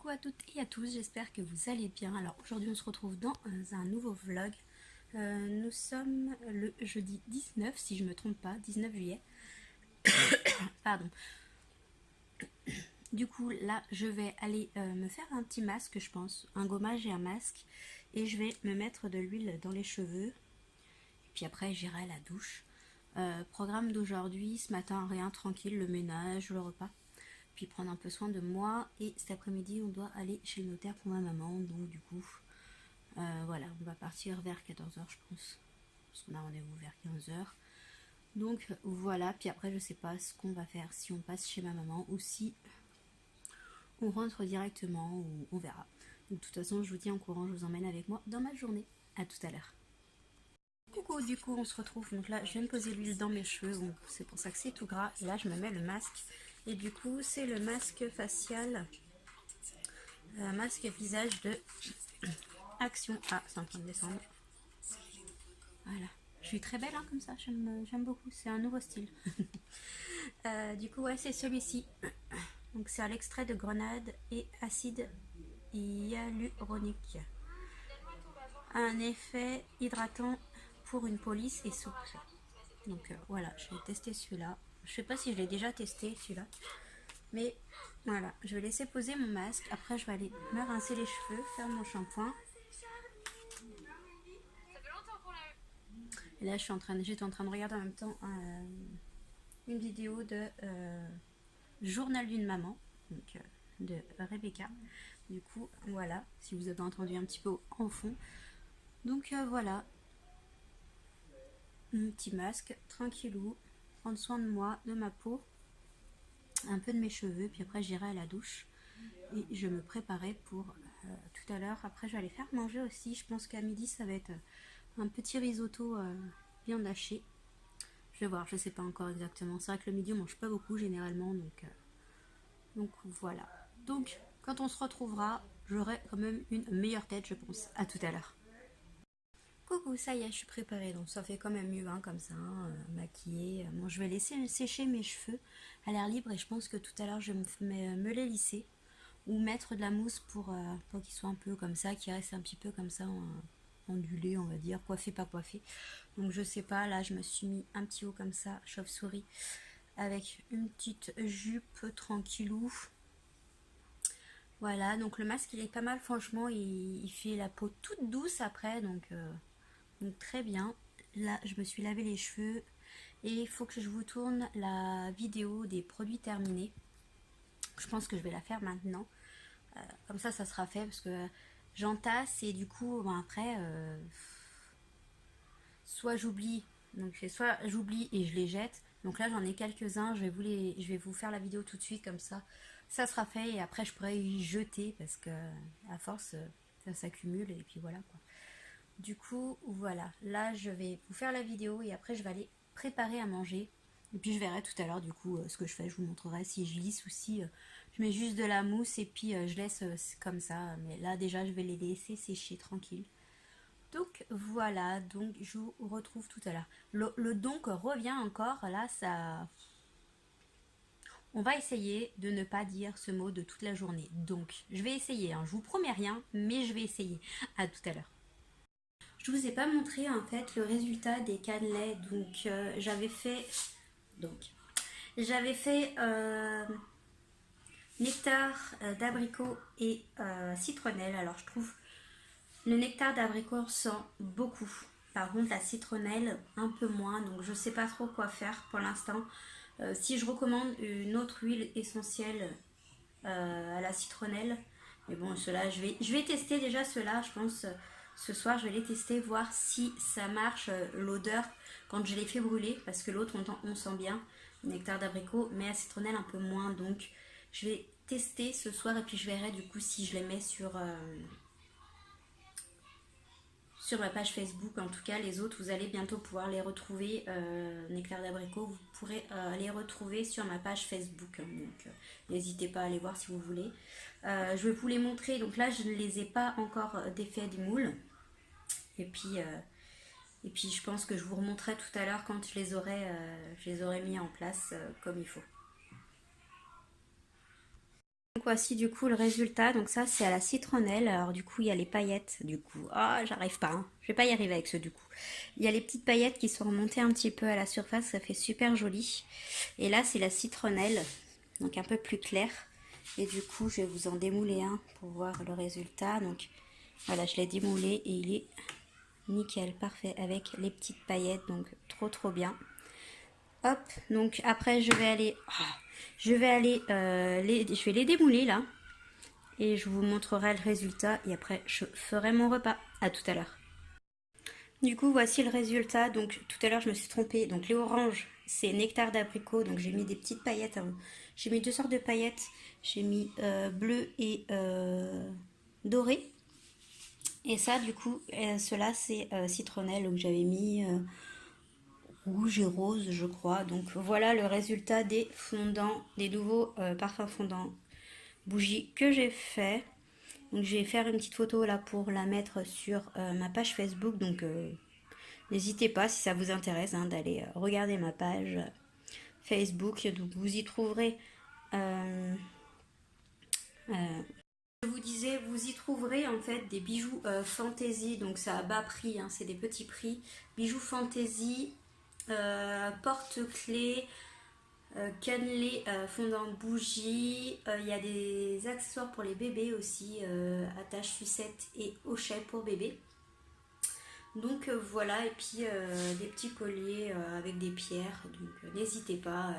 Coucou à toutes et à tous, j'espère que vous allez bien. Alors aujourd'hui on se retrouve dans un nouveau vlog. Nous sommes le jeudi 19, si je ne me trompe pas, 19 juillet. Pardon. Du coup là je vais aller me faire un petit masque, je pense, un gommage et un masque. Et je vais me mettre de l'huile dans les cheveux. Puis après j'irai à la douche. Programme d'aujourd'hui, ce matin rien, tranquille, le ménage, le repas. Puis prendre un peu soin de moi, et cet après-midi on doit aller chez le notaire pour ma maman, donc du coup voilà, on va partir vers 14 h je pense, parce qu'on a rendez-vous vers 15 h. Donc voilà, puis après je sais pas ce qu'on va faire, si on passe chez ma maman ou si on rentre directement, ou on verra. Donc, de toute façon je vous tiens au courant, je vous emmène avec moi dans ma journée. À tout à l'heure. Coucou, du coup on se retrouve, donc là je viens de poser l'huile dans mes cheveux, donc c'est pour ça que c'est tout gras, et là je me mets le masque, et du coup c'est le masque facial, masque visage de Action. Ah, c'est en train de descendre. Voilà. Je suis très belle hein, comme ça, j'aime beaucoup, c'est un nouveau style. Du coup, ouais, c'est celui-ci. Donc, c'est à l'extrait de grenade et acide hyaluronique. Un effet hydratant pour une peau lisse et souple. Donc, voilà, je vais tester celui-là. Je sais pas si je l'ai déjà testé celui-là. Mais voilà, je vais laisser poser mon masque. Après, je vais aller me rincer les cheveux, faire mon shampoing. Et là, j'étais en train de regarder en même temps une vidéo de Journal d'une maman, donc, de Rebecca. Du coup, voilà, si vous avez entendu un petit peu en fond. Donc voilà, mon petit masque, tranquillou, prendre soin de moi, de ma peau, un peu de mes cheveux, puis après j'irai à la douche. Et je me préparais pour tout à l'heure. Après, je vais aller faire manger aussi. Je pense qu'à midi, ça va être un petit risotto viande hachée. Je vais voir, je sais pas encore exactement. C'est vrai que le midi, on mange pas beaucoup généralement, donc voilà. Donc, quand on se retrouvera, j'aurai quand même une meilleure tête, je pense. À tout à l'heure. Coucou, ça y est, je suis préparée, donc ça fait quand même mieux, hein, comme ça, hein, maquillée. Bon, je vais laisser sécher mes cheveux à l'air libre, et je pense que tout à l'heure, je vais me les lisser ou mettre de la mousse pour qu'ils soient un peu comme ça, qu'ils restent un petit peu comme ça, ondulés, on va dire, coiffés, pas coiffés. Donc je sais pas, là, je me suis mis un petit haut comme ça, chauve-souris, avec une petite jupe tranquillou. Voilà, donc le masque il est pas mal, franchement, il fait la peau toute douce après, donc très bien. Là, je me suis lavé les cheveux, et il faut que je vous tourne la vidéo des produits terminés. Je pense que je vais la faire maintenant, comme ça sera fait, parce que j'entasse, et du coup, bon, après, soit j'oublie, soit j'oublie et je les jette. Donc là, j'en ai quelques-uns, je vais vous faire la vidéo tout de suite, comme ça sera fait, et après je pourrai y jeter, parce que à force ça s'accumule, et puis voilà quoi. Du coup voilà, là je vais vous faire la vidéo, et après je vais aller préparer à manger, et puis je verrai tout à l'heure du coup ce que je fais. Je vous montrerai si je lisse ou si je mets juste de la mousse, et puis je laisse comme ça. Mais là déjà je vais les laisser sécher tranquille. Donc voilà, donc je vous retrouve tout à l'heure. Le donc revient encore, là ça... On va essayer de ne pas dire ce mot de toute la journée. Donc, je vais essayer, hein. Je vous promets rien, mais je vais essayer. À tout à l'heure. Je vous ai pas montré en fait le résultat des cannelés. Donc, j'avais fait nectar d'abricot et citronnelle. Alors, je trouve le nectar d'abricot sent beaucoup. Par contre, la citronnelle, un peu moins. Donc, je sais pas trop quoi faire pour l'instant. Si je recommande une autre huile essentielle à la citronnelle. Mais bon, ceux-là, je vais tester déjà ceux-là, je pense. Ce soir, je vais les tester, voir si ça marche, l'odeur, quand je les fais brûler. Parce que l'autre, on sent bien, le nectar d'abricot, mais la citronnelle un peu moins. Donc, je vais tester ce soir, et puis je verrai du coup si je les mets sur ma page Facebook. En tout cas, les autres, vous allez bientôt pouvoir les retrouver. Nectar d'abricot, vous pourrez les retrouver sur ma page Facebook. Donc, n'hésitez pas à aller voir si vous voulez. Je vais vous les montrer. Donc là, je ne les ai pas encore défaits du moule. Et puis je pense que je vous remontrerai tout à l'heure quand je les aurai mis en place comme il faut. Donc voici du coup le résultat. Donc ça c'est à la citronnelle. Alors du coup il y a les paillettes. Du coup, j'arrive pas, hein. Je vais pas y arriver avec ce du coup. Il y a les petites paillettes qui sont remontées un petit peu à la surface. Ça fait super joli. Et là c'est la citronnelle. Donc un peu plus clair. Et du coup je vais vous en démouler un pour voir le résultat. Donc voilà, je l'ai démoulé et il est nickel, parfait avec les petites paillettes. Donc trop bien. Hop, donc après je vais aller je vais les démouler là et je vous montrerai le résultat et après je ferai mon repas. À tout à l'heure. Du coup voici le résultat. Donc tout à l'heure je me suis trompée, donc les oranges c'est nectar d'abricot, donc j'ai mis des petites paillettes, hein. J'ai mis deux sortes de paillettes, j'ai mis bleu et doré, et ça du coup cela c'est citronnelle, donc j'avais mis rouge et rose je crois. Donc voilà le résultat des fondants, des nouveaux parfums fondants bougies que j'ai fait. Donc je vais faire une petite photo là pour la mettre sur ma page Facebook. Donc n'hésitez pas si ça vous intéresse hein, d'aller regarder ma page Facebook. Donc vous y trouverez je vous disais, vous y trouverez en fait des bijoux fantaisie, donc ça à bas prix, hein, c'est des petits prix. Bijoux fantaisie, porte-clés, cannelés, fondant bougie. Il y a des accessoires pour les bébés aussi, attaches, sucettes et hochets pour bébés. Donc voilà, et puis des petits colliers avec des pierres, donc n'hésitez pas.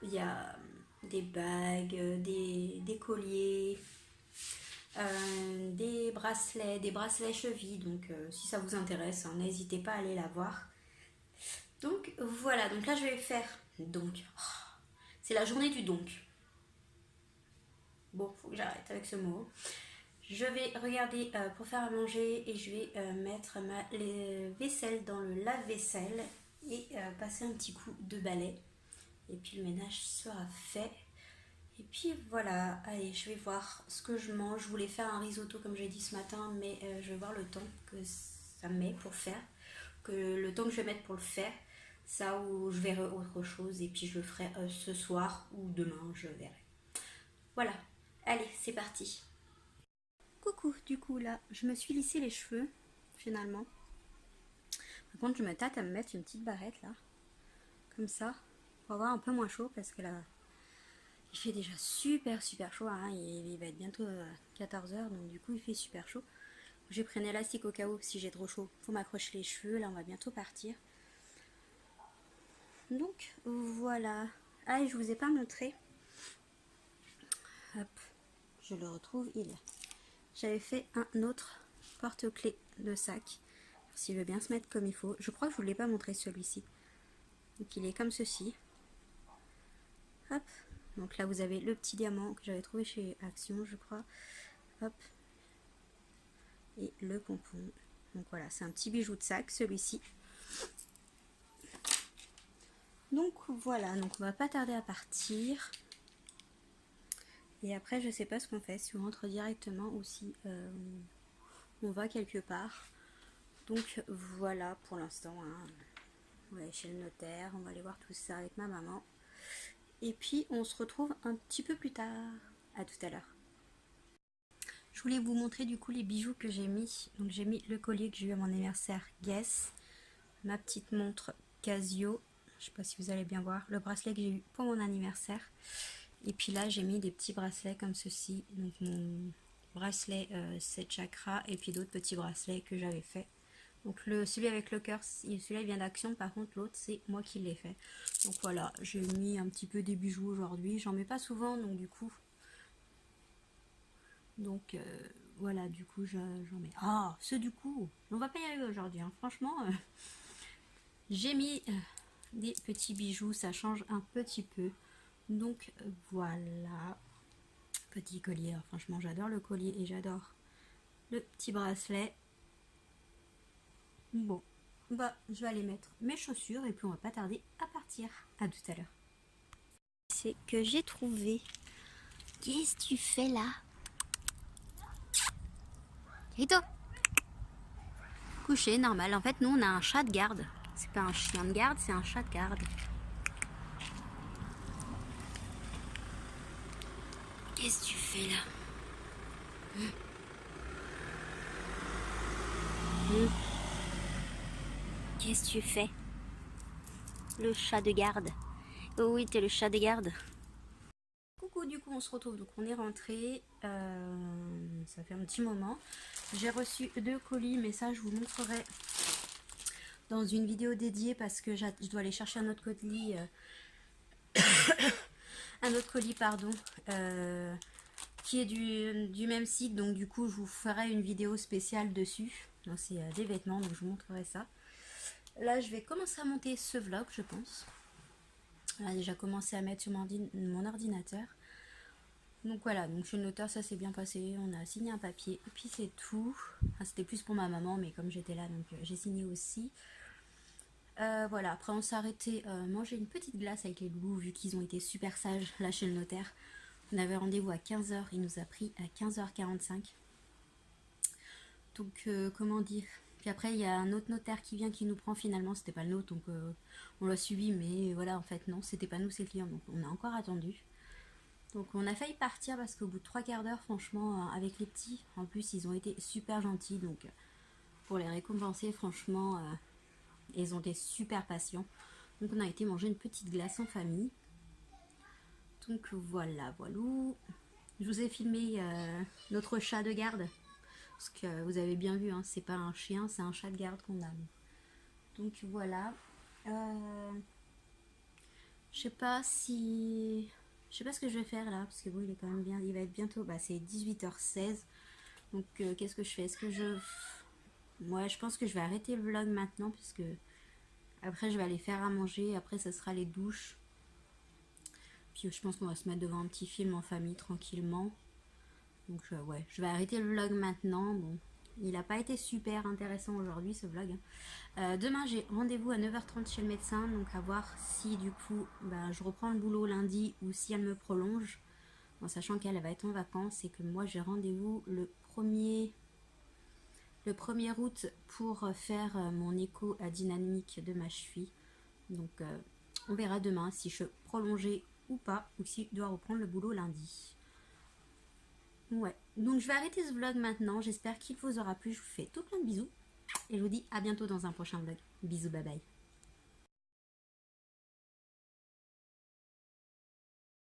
Il y a des bagues, des colliers, des bracelets chevilles. Donc si ça vous intéresse, hein, n'hésitez pas à aller la voir. Donc voilà, donc là je vais faire donc. C'est la journée du donc. Bon, faut que j'arrête avec ce mot. Je vais regarder pour faire à manger et je vais mettre ma vaisselle dans le lave-vaisselle et passer un petit coup de balai. Et puis le ménage sera fait. Et puis voilà, allez, je vais voir ce que je mange. Je voulais faire un risotto comme j'ai dit ce matin, mais je vais voir le temps que ça met pour faire. Le temps que je vais mettre pour le faire. Ça ou je verrai autre chose et puis je le ferai ce soir ou demain, je verrai. Voilà, allez, c'est parti. Coucou, du coup là, je me suis lissé les cheveux, finalement. Par contre, je me tâte à me mettre une petite barrette là, comme ça, pour avoir un peu moins chaud parce que là, il fait déjà super chaud, hein. Il va être bientôt 14h, donc du coup il fait super chaud. J'ai pris un élastique au cas où si j'ai trop chaud pour m'accrocher les cheveux, là on va bientôt partir. Donc voilà, et je vous ai pas montré. Hop, je le retrouve, il est là. J'avais fait un autre porte-clés de sac. S'il veut bien se mettre comme il faut. Je crois que je ne vous l'ai pas montré celui-ci. Donc il est comme ceci. Hop. Donc là vous avez le petit diamant que j'avais trouvé chez Action, je crois. Hop. Et le pompon. Donc voilà, c'est un petit bijou de sac, celui-ci. Donc voilà, donc on va pas tarder à partir. Et après je sais pas ce qu'on fait, si on rentre directement ou si on va quelque part. Donc voilà pour l'instant, hein. On va aller chez le notaire, on va aller voir tout ça avec ma maman. Et puis on se retrouve un petit peu plus tard. À tout à l'heure. Je voulais vous montrer du coup les bijoux que j'ai mis. Donc j'ai mis le collier que j'ai eu à mon anniversaire Guess, ma petite montre Casio, je sais pas si vous allez bien voir, le bracelet que j'ai eu pour mon anniversaire. Et puis là j'ai mis des petits bracelets comme ceci, donc mon bracelet 7 chakras et puis d'autres petits bracelets que j'avais fait. Donc celui avec le cœur, celui-là vient d'Action, par contre l'autre c'est moi qui l'ai fait. Donc voilà, j'ai mis un petit peu des bijoux aujourd'hui, j'en mets pas souvent donc du coup. Donc voilà, du coup j'en mets. Ah, ce du coup, on va pas y arriver aujourd'hui, hein. Franchement, j'ai mis des petits bijoux, ça change un petit peu. Donc voilà, petit collier. Alors, franchement j'adore le collier et j'adore le petit bracelet. Bon, bah je vais aller mettre mes chaussures et puis on va pas tarder à partir. À tout à l'heure. C'est que j'ai trouvé. Qu'est-ce que tu fais là? Rito, couché, normal. En fait, nous on a un chat de garde. C'est pas un chien de garde, c'est un chat de garde. Qu'est-ce que tu fais là? Qu'est-ce que tu fais? Le chat de garde. Oh oui, t'es le chat de garde. Coucou, du coup on se retrouve, donc on est rentré, ça fait un petit moment. J'ai reçu 2 colis, mais ça je vous montrerai dans une vidéo dédiée parce que je dois aller chercher un autre colis, pardon, qui est du même site, donc du coup je vous ferai une vidéo spéciale dessus. Donc c'est des vêtements, donc je vous montrerai ça. Là je vais commencer à monter ce vlog, je pense. Là déjà commencé à mettre sur mon ordinateur. Donc voilà, donc chez le notaire ça s'est bien passé, on a signé un papier et puis c'est tout. Enfin, c'était plus pour ma maman, mais comme j'étais là, donc j'ai signé aussi. Voilà, après on s'est arrêté manger une petite glace avec les loulous vu qu'ils ont été super sages là chez le notaire. On avait rendez-vous à 15 h, il nous a pris à 15 h 45. Donc comment dire. Puis après il y a un autre notaire qui vient qui nous prend, finalement c'était pas le nôtre, donc on l'a suivi, mais voilà en fait non, c'était pas nous, c'est le client, donc on a encore attendu. Donc on a failli partir parce qu'au bout de 3/4 d'heure, franchement, avec les petits, en plus ils ont été super gentils, donc pour les récompenser, franchement, ils ont été super patients. Donc on a été manger une petite glace en famille. Donc voilà, voilà. Je vous ai filmé notre chat de garde, parce que vous avez bien vu, hein, c'est pas un chien, c'est un chat de garde qu'on a. Donc voilà. Je sais pas si... Je sais pas ce que je vais faire là, parce que bon, il est quand même bien... Il va être bientôt... Bah, c'est 18 h 16. Donc, qu'est-ce que je fais? Est-ce que je... Ouais, je pense que je vais arrêter le vlog maintenant, parce que... Après, je vais aller faire à manger. Après, ça sera les douches. Puis, je pense qu'on va se mettre devant un petit film en famille, tranquillement. Donc, ouais, je vais arrêter le vlog maintenant. Bon, il n'a pas été super intéressant aujourd'hui, ce vlog, hein. Demain j'ai rendez-vous à 9 h 30 chez le médecin, donc à voir si du coup je reprends le boulot lundi ou si elle me prolonge, en sachant qu'elle va être en vacances et que moi j'ai rendez-vous le 1er août pour faire mon écho à dynamique de ma cheville. Donc on verra demain si je prolongeais ou pas, ou si je dois reprendre le boulot lundi. Ouais, donc je vais arrêter ce vlog maintenant, j'espère qu'il vous aura plu, je vous fais tout plein de bisous et je vous dis à bientôt dans un prochain vlog. Bisous, bye bye.